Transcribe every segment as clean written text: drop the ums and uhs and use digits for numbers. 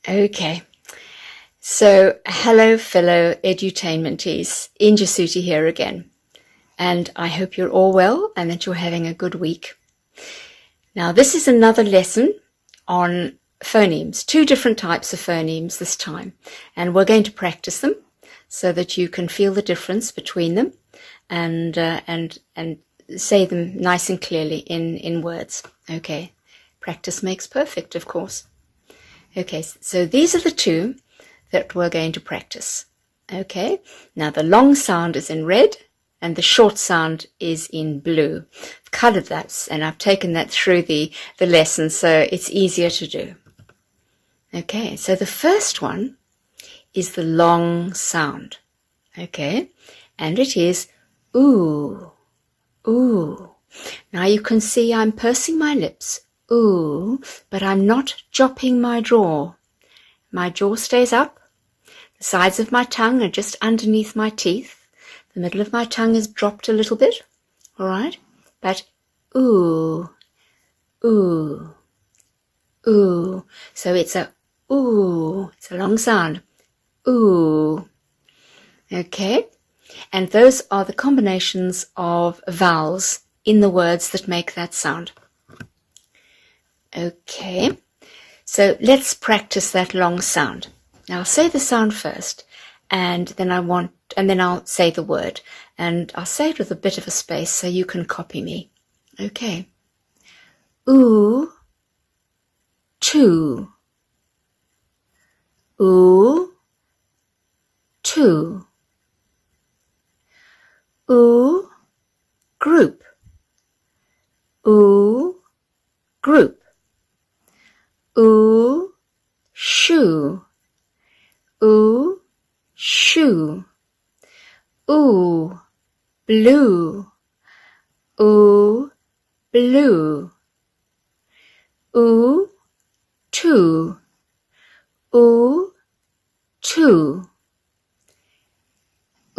Okay, so hello fellow edutainmentees, Inja Suti here again, and I hope you're all well and that you're having a good week. Now this is another lesson on phonemes, two different types of phonemes this time, and we're going to practice them so that you can feel the difference between them and say them nice and clearly in words. Okay, practice makes perfect, of course. Okay, so these are the two that we're going to practice. Okay, now the long sound is in red and the short sound is in blue. I've colored that and I've taken that through the lesson so it's easier to do. Okay, so the first one is the long sound. Okay, and it is ooh, ooh. Now you can see I'm pursing my lips. Ooh, but I'm not dropping my jaw. My jaw stays up. The sides of my tongue are just underneath my teeth. The middle of my tongue is dropped a little bit. All right? But ooh, ooh, ooh. So it's a ooh. It's a long sound. Ooh. Okay? And those are the combinations of vowels in the words that make that sound. Okay, so let's practice that long sound. Now I'll say the sound first, and then I'll say the word, and I'll say it with a bit of a space so you can copy me. Okay. Ooh, two. Ooh, two. Ooh, group. Ooh, group. Ooh, shoe. Ooh, shoe. Ooh, blue. Ooh, blue. Ooh, two. Ooh, two.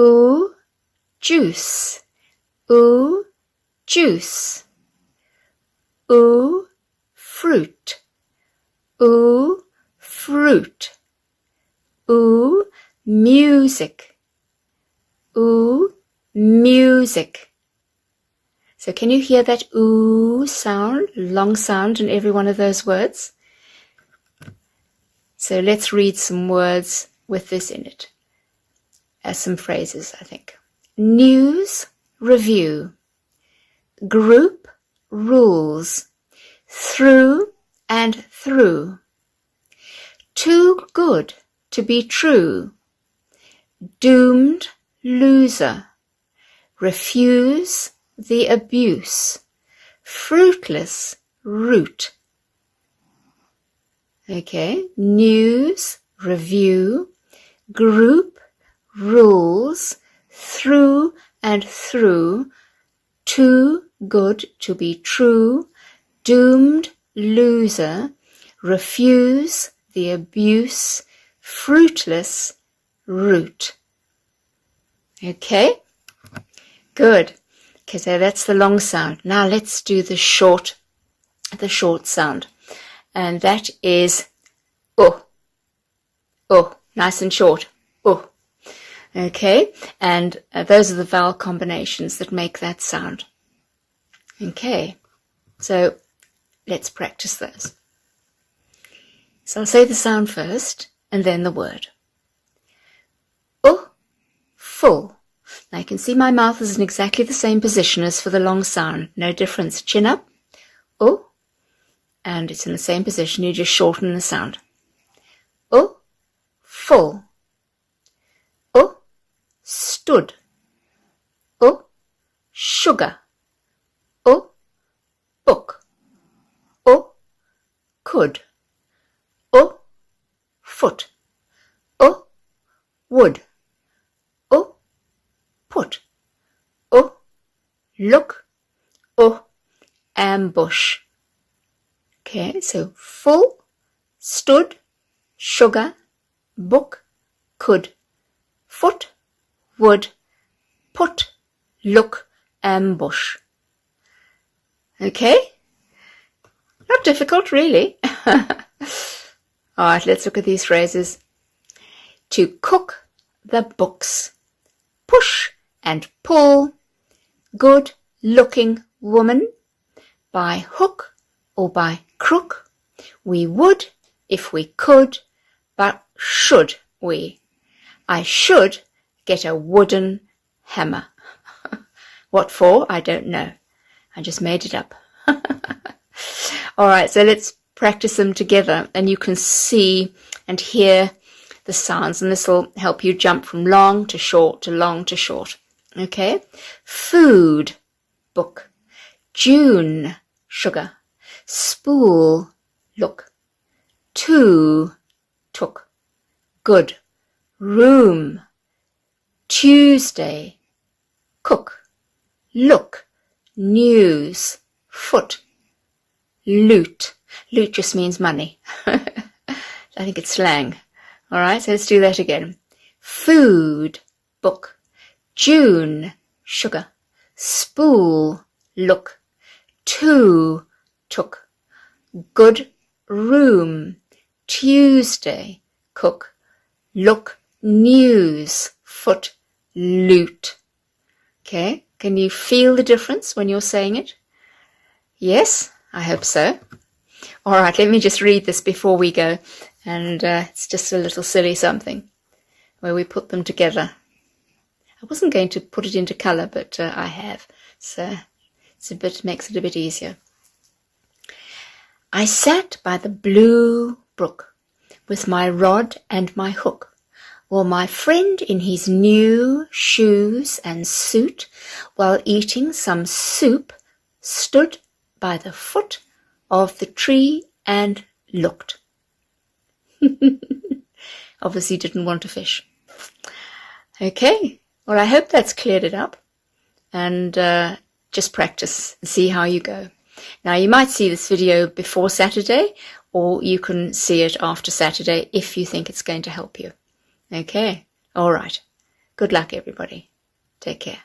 Ooh, juice. Ooh, juice. Ooh, fruit. Ooh, fruit. Ooh, music. Ooh, music. So can you hear that ooh sound, long sound in every one of those words? So let's read some words with this in it. Some phrases, I think. News, review. Group, rules. Through and through. Too good to be true. Doomed loser. Refuse the abuse. Fruitless root. Okay, news, review, group, rules, through and through, too good to be true, doomed loser, refuse the abuse, fruitless root. Okay, good. Okay, so that's the long sound. Now let's do the short sound. And that is oh, oh, nice and short, oh. Okay, and those are the vowel combinations that make that sound. Okay, so let's practice those. So I'll say the sound first and then the word. Oh, full. Now you can see my mouth is in exactly the same position as for the long sound. No difference. Chin up. Oh. And it's in the same position. You just shorten the sound. Oh, full. Oh, stood. Oh, sugar. Oh, book. Oh, could. Oh, foot. Oh, would. Oh, put. Oh, look. Oh, ambush. Okay, so full, stood, sugar, book, could, foot, would, put, look, ambush. Okay, not difficult really. All right, let's look at these phrases. To cook the books. Push and pull. Good looking woman. By hook or by crook. We would if we could, but should we? I should get a wooden hammer. What for? I don't know. I just made it up. All right, so let's practice them together, and you can see and hear the sounds, and this will help you jump from long to short to long to short. Okay? Food, book. June, sugar. Spool, look. To, took. Good. Room. Tuesday, cook. Look. News, foot. Loot. Loot just means money. I think it's slang. All right, so let's do that again. Food, book. June, sugar. Spool, look. To, took. Good room. Tuesday, cook. Look. News, foot. Loot. Okay, can you feel the difference when you're saying it? Yes, I hope so. All right, let me just read this before we go. And it's just a little silly something where we put them together. I wasn't going to put it into colour, but I have. So makes it a bit easier. I sat by the blue brook with my rod and my hook, while my friend in his new shoes and suit, while eating some soup, stood by the foot of the tree and looked. Obviously didn't want to fish. Okay, well, I hope that's cleared it up, and just practice and see how you go. Now, you might see this video before Saturday, or you can see it after Saturday if you think it's going to help you. Okay, all right. Good luck, everybody. Take care.